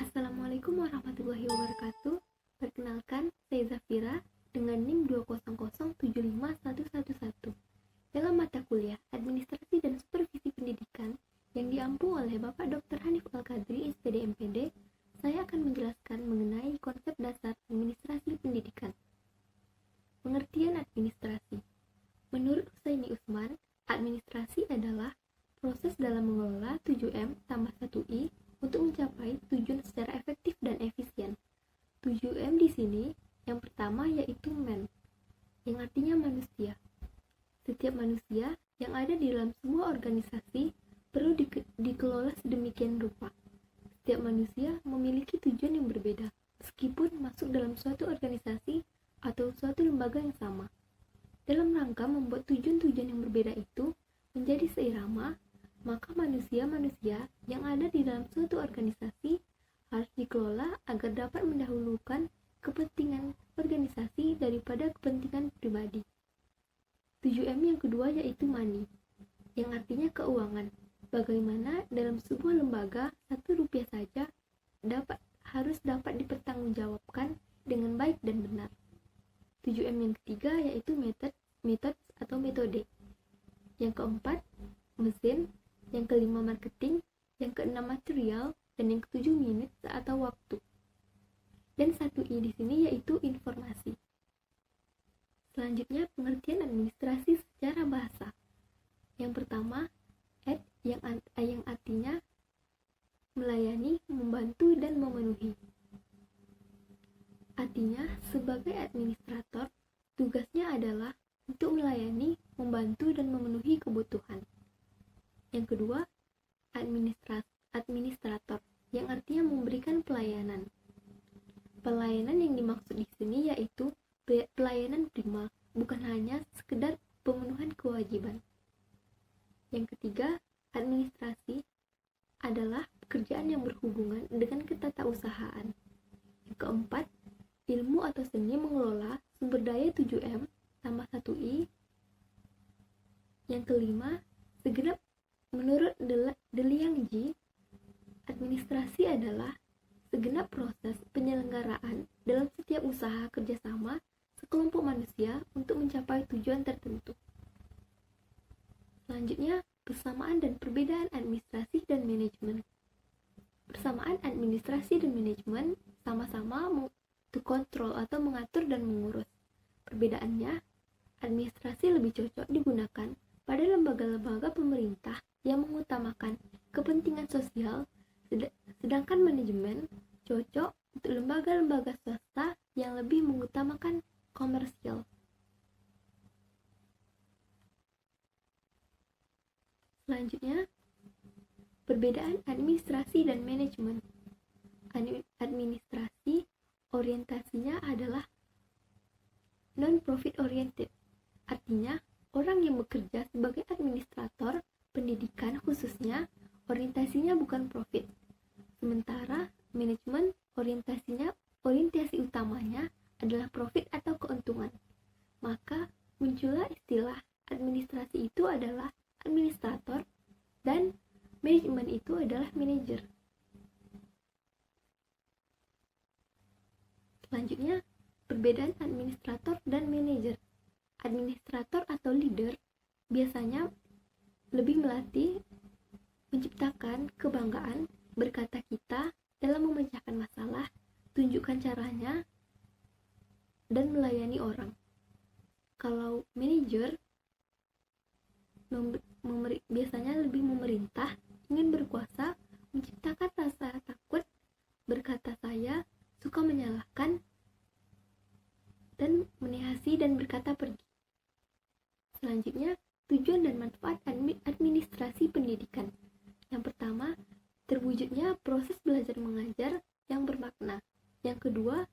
Assalamualaikum warahmatullahi wabarakatuh. Perkenalkan, saya Zafira dengan NIM 200751111 dalam mata kuliah Administrasi dan Supervisi Pendidikan yang diampu oleh Bapak Dr. Hanif Al-Qadri, SPD MPD. Saya akan menjelaskan mengenai konsep dasar administrasi pendidikan. Pengertian administrasi. Menurut Husaini Usman, administrasi adalah proses dalam mengelola 7M tambah 1I untuk mencapai tujuan secara efektif dan efisien. 7M di sini yang pertama yaitu man, yang artinya manusia. Setiap manusia yang ada di dalam sebuah organisasi perlu dikelola sedemikian rupa. Setiap manusia memiliki tujuan yang berbeda, meskipun masuk dalam suatu organisasi atau suatu lembaga yang sama. Dalam rangka membuat tujuan-tujuan yang berbeda itu menjadi seirama, maka manusia-manusia yang ada di dalam suatu organisasi harus dikelola agar dapat mendahulukan kepentingan organisasi daripada kepentingan pribadi. 7M yang kedua yaitu money, yang artinya keuangan. Bagaimana dalam sebuah lembaga 1 rupiah saja harus dapat dipertanggungjawabkan dengan baik dan benar. 7M yang ketiga yaitu method atau metode. Yang keempat, mesin. Yang kelima, marketing. Yang keenam, material. Dan yang ketujuh, minutes atau waktu. Dan 1I di sini yaitu informasi. Selanjutnya, pengertian administrasi secara bahasa. Yang pertama, ad yang artinya melayani, membantu, dan memenuhi. Artinya, sebagai administrator, tugasnya adalah untuk melayani, membantu, dan memenuhi kebutuhan. Yang kedua, administrator, yang artinya memberikan pelayanan. Pelayanan yang dimaksud di sini yaitu pelayanan prima, bukan hanya sekedar pemenuhan kewajiban. Yang ketiga, administrasi adalah pekerjaan yang berhubungan dengan ketatausahaan. Yang keempat, ilmu atau seni mengelola sumber daya 7M tambah 1I. Yang kelima, menurut Deliang Ji, administrasi adalah segenap proses penyelenggaraan dalam setiap usaha kerjasama sekelompok manusia untuk mencapai tujuan tertentu. Selanjutnya, persamaan dan perbedaan administrasi dan manajemen. Persamaan administrasi dan manajemen sama-sama kontrol atau mengatur dan mengurus. Perbedaannya, administrasi lebih cocok digunakan pada lembaga-lembaga pemerintah yang mengutamakan kepentingan sosial, sedangkan manajemen cocok untuk lembaga-lembaga swasta yang lebih mengutamakan komersial. Selanjutnya, perbedaan administrasi dan manajemen. Administrasi orientasinya adalah non-profit oriented, artinya orang yang bekerja sebagai administrator pendidikan khususnya orientasinya bukan profit. Sementara manajemen orientasi utamanya adalah profit atau keuntungan. Maka muncullah istilah administrasi itu adalah administrator dan manajemen itu adalah manajer. Selanjutnya, perbedaan administrator dan manajer. Administrator atau leader biasanya lebih melatih, menciptakan kebanggaan, berkata kita dalam memecahkan masalah, tunjukkan caranya, dan melayani orang. Kalau manajer biasanya lebih memerintah, ingin berkuasa, menciptakan rasa takut, berkata saya suka menyalahkan, dan menihasi dan berkata pergi. Selanjutnya, tujuan dan manfaat administrasi pendidikan. Yang pertama, terwujudnya proses belajar mengajar yang bermakna. Yang kedua,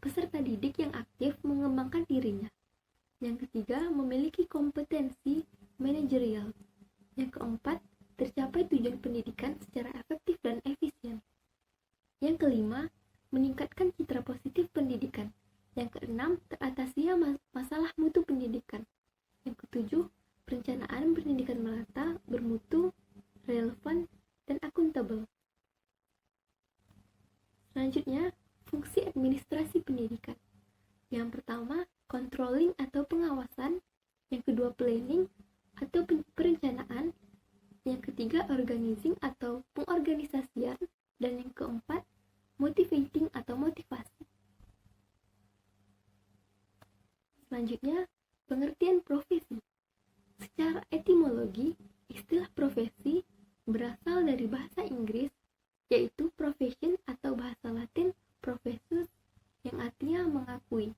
peserta didik yang aktif mengembangkan dirinya. Yang ketiga, memiliki kompetensi manajerial. Yang keempat, tercapai tujuan pendidikan secara efektif dan efisien. Yang kelima, meningkatkan citra positif pendidikan. Yang keenam, teratasinya masalah mutu pendidikan. Yang ketujuh, perencanaan pendidikan merata, bermutu, relevan, dan akuntabel. Selanjutnya, fungsi administrasi pendidikan. Yang pertama, controlling atau pengawasan. Yang kedua, planning atau perencanaan. Yang ketiga, organizing atau pengorganisasian. Dan yang keempat, motivating atau motivasi. Selanjutnya, pengertian profesi. Secara etimologi, istilah profesi berasal dari bahasa Inggris, yaitu profession atau bahasa Latin professus, yang artinya mengakui.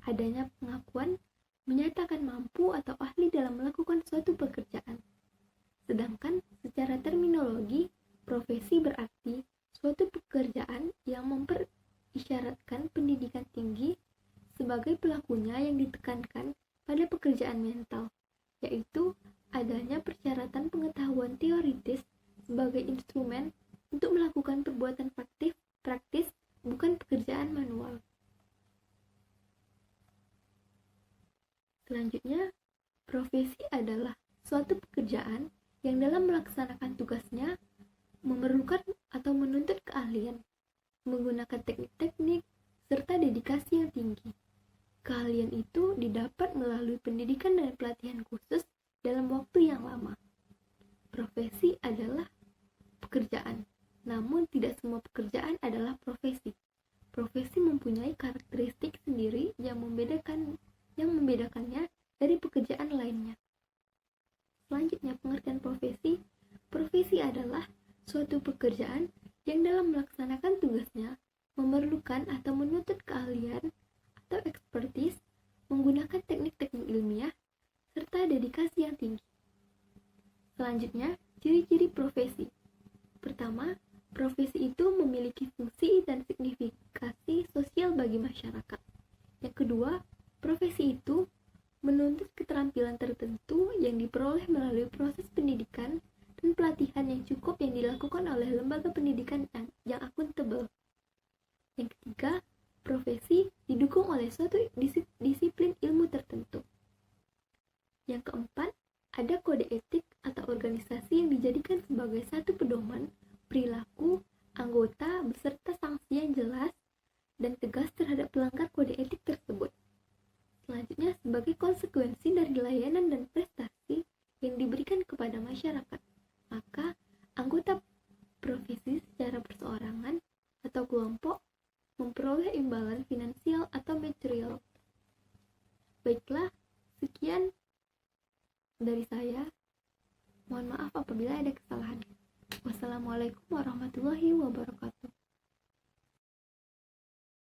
Adanya pengakuan menyatakan mampu atau ahli dalam melakukan suatu pekerjaan. Sedangkan secara terminologi, profesi berarti suatu pekerjaan yang memperisyaratkan pendidikan tinggi sebagai pelakunya yang ditekankan pada pekerjaan mental, yaitu adanya persyaratan pengetahuan teoritis sebagai instrumen untuk melakukan perbuatan praktis, bukan pekerjaan manual. Selanjutnya, profesi adalah suatu pekerjaan yang dalam melaksanakan tugasnya memerlukan atau menuntut keahlian, menggunakan teknik-teknik, serta dedikasi yang tinggi. Keahlian itu didapat melalui pendidikan dan pelatihan khusus dalam waktu yang lama. Profesi adalah pekerjaan, namun tidak semua pekerjaan adalah profesi. Profesi mempunyai karakteristik sendiri yang membedakannya dari pekerjaan lainnya. Selanjutnya, pengertian profesi. Profesi adalah suatu pekerjaan yang dalam melaksanakan tugasnya memerlukan atau menuntut keahlian atau ekspertis, menggunakan teknik-teknik ilmiah, serta dedikasi yang tinggi. Selanjutnya, ciri-ciri profesi. Pertama, profesi itu memiliki fungsi dan signifikasi sosial bagi masyarakat. Yang kedua, profesi itu menuntut keterampilan tertentu yang diperoleh melalui proses pendidikan dan pelatihan yang cukup yang dilakukan oleh lembaga pendidikan yang akuntabel. Yang ketiga, profesi didukung oleh suatu disiplin ilmu tertentu. Yang keempat, ada kode etik atau organisasi yang dijadikan sebagai satu pedoman perilaku anggota beserta sanksi yang jelas dan tegas terhadap pelanggar kode etik tersebut. Selanjutnya, sebagai konsekuensi dari layanan dan prestasi yang diberikan kepada masyarakat, maka anggota profesi secara perseorangan atau kelompok memperoleh imbalan finansial atau material. Baiklah, sekian dari saya. Mohon maaf apabila ada kesalahan. Wassalamualaikum warahmatullahi wabarakatuh.